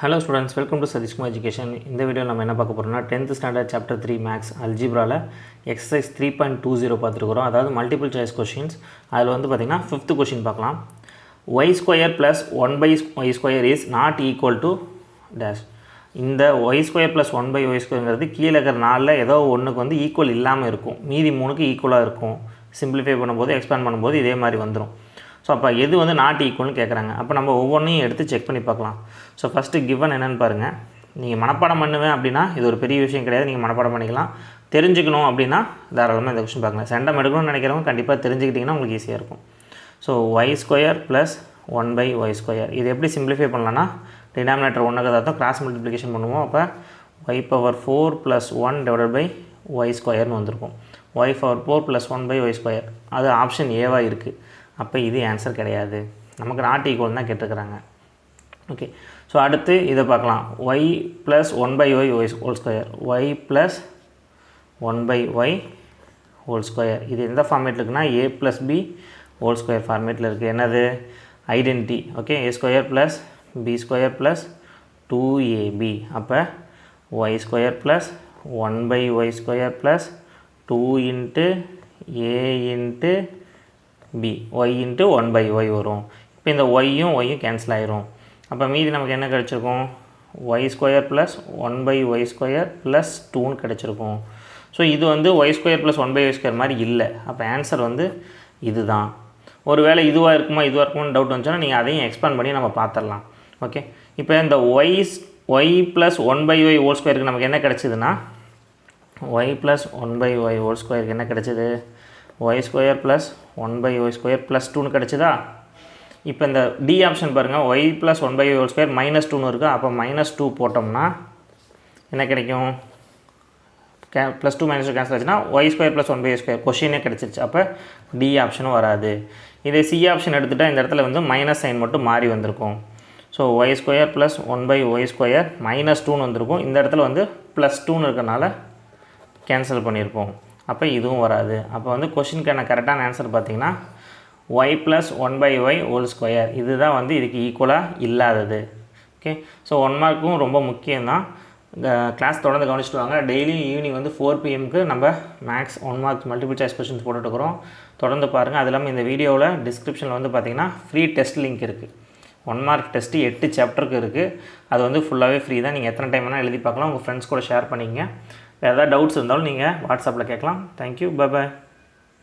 Hello students, welcome to Satish Kumar Education. இந்த video நம்ம என்ன பார்க்க போறோம்னா 10th standard chapter 3 maths algebraல exercise 3.20 பார்த்துக்கிறோம். அதாவது multiple choice questions. அதில் வந்து பார்த்தீங்கன்னா 5th question பார்க்கலாம். y square plus 1 by y square is not equal to dash. இந்த y square plus 1 by y squareங்கிறது கீழே இருக்கிற நாலில் ஏதோ ஒன்றுக்கு வந்து ஈக்குவல் இல்லாமல் இருக்கும், மீதி மூணுக்கு ஈக்குவலாக இருக்கும். சிம்பிளிஃபை பண்ணும்போது எக்ஸ்பேண்ட் பண்ணும்போது இதே மாதிரி வந்துடும். ஸோ அப்போ எது வந்து நாட் ஈக்குவல்னு கேட்குறாங்க. அப்போ நம்ம ஒவ்வொன்றையும் எடுத்து செக் பண்ணி பார்க்கலாம். ஸோ ஃபஸ்ட்டு கிவன் என்னென்னு பாருங்கள். நீங்கள் மனப்பாடம் பண்ணுவேன் அப்படின்னா இது ஒரு பெரிய விஷயம் கிடையாது, நீங்கள் மனப்பாடம் பண்ணிக்கலாம். தெரிஞ்சுக்கணும் அப்படின்னா தாராளமாக இந்த கொஸ்டின் பார்க்கலாம். செண்டம் எடுக்கணும்னு நினைக்கிறவங்க கண்டிப்பாக தெரிஞ்சுக்கிட்டிங்கன்னா உங்களுக்கு ஈஸியாக இருக்கும். So y square plus 1 by y square இது எப்படி சிம்பிளிஃபை பண்ணலான்னா, டினாமினேட்டர் ஒன்றுக்கு தான் கிராஸ் மல்டிப்ளிகேஷன் பண்ணுவோம். அப்போ y power 4 + 1 divided by y ஸ்கொயர்னு வந்திருக்கும். y power 4 + 1 by y square அது ஆப்ஷன் ஏவாக இருக்குது. அப்போ இது ஆன்சர் கிடையாது, நமக்கு நாட் ஈக்குவல் தான் கேட்டுருக்குறாங்க. ஓகே, ஸோ அடுத்து இதை பார்க்கலாம். y + 1 by y whole square, y + 1 by y whole square இது எந்த ஃபார்மேட்டில் இருக்குன்னா a + b ஹோல் ஸ்கொயர் ஃபார்மேட்டில் இருக்குது. என்னது identity. Okay, a square plus b square plus 2ab. அப்போ y square plus 1 by y square plus 2 × a × b y × 1 by y வரும். இப்போ இந்த yயும் yயும் கேன்சல் ஆயிரும். அப்போ மீதி நமக்கு என்ன கிடச்சிருக்கும், y square plus 1 by y square plus 2ன்னு கிடச்சிருக்கும். ஸோ இது வந்து y square plus 1 by y square மாதிரி இல்லை. அப்போ ஆன்சர் வந்து இது தான். ஒரு வேளை இதுவாக இருக்குமான்னு டவுட் வந்துச்சுன்னா நீங்கள் அதையும் எக்ஸ்பேண்ட் பண்ணி நம்ம பார்த்துடலாம். ஓகே, இப்போ இந்த y + 1 by y ஹோல் ஸ்கொயருக்கு நமக்கு என்ன கிடச்சிதுன்னா, y + 1 by y ஹோல் ஸ்கொயருக்கு என்ன கிடச்சிது, y square plus 1 by y square plus 2ன்னு கிடச்சிதா. இப்போ இந்த டி ஆப்ஷன் பாருங்கள், y + 1 by y whole square -2ன்னு இருக்குது. அப்போ -2 போட்டோம்னா என்ன கிடைக்கும், +2 -2 கேன்சல் ஆச்சுன்னா y square plus 1 by y square கொஷினே கிடச்சிருச்சு. அப்போ டி ஆப்ஷனும் வராது. இதே சி ஆப்ஷன் எடுத்துகிட்டால் இந்த இடத்துல வந்து மைனஸ் சைன் மட்டும் மாறி வந்திருக்கும். So y square plus 1 by y square -2ன்னு வந்திருக்கும். இந்த இடத்துல வந்து +2ன்னு இருக்கனால கேன்சல் பண்ணியிருப்போம். அப்போ இதுவும் வராது. அப்போ வந்து கொஷினுக்கான கரெக்டான ஆன்சர் பார்த்திங்கன்னா y + 1 by y whole square இதுதான் வந்து இதுக்கு ஈக்குவலாக இல்லாதது. ஓகே, ஸோ 1 மார்க்கும் ரொம்ப முக்கியம்தான். கிளாஸ் தொடர்ந்து கவனிச்சுட்டு வாங்க. டெய்லியும் ஈவினிங் வந்து 4 PM நம்ம max 1 mark multiple choice questions போட்டுட்டுருக்குறோம். தொடர்ந்து பாருங்கள். அது இல்லாமல் இந்த வீடியோவில் டிஸ்கிரிப்ஷனில் வந்து பார்த்திங்கன்னா ஃப்ரீ டெஸ்ட் லிங்க் இருக்குது. 1 மார்க் டெஸ்ட்டு 8 சாப்டருக்கு இருக்குது. அது வந்து ஃபுல்லாகவே ஃப்ரீ தான். நீங்கள் எத்தனை டைம் வேணால் எழுதி பார்க்கலாம். உங்கள் ஃப்ரெண்ட்ஸ் கூட ஷேர் பண்ணிங்க. வேறு ஏதாவது டவுட்ஸ் இருந்தாலும் நீங்கள் வாட்ஸ்அப்பில் கேட்கலாம். Thank you, bye bye.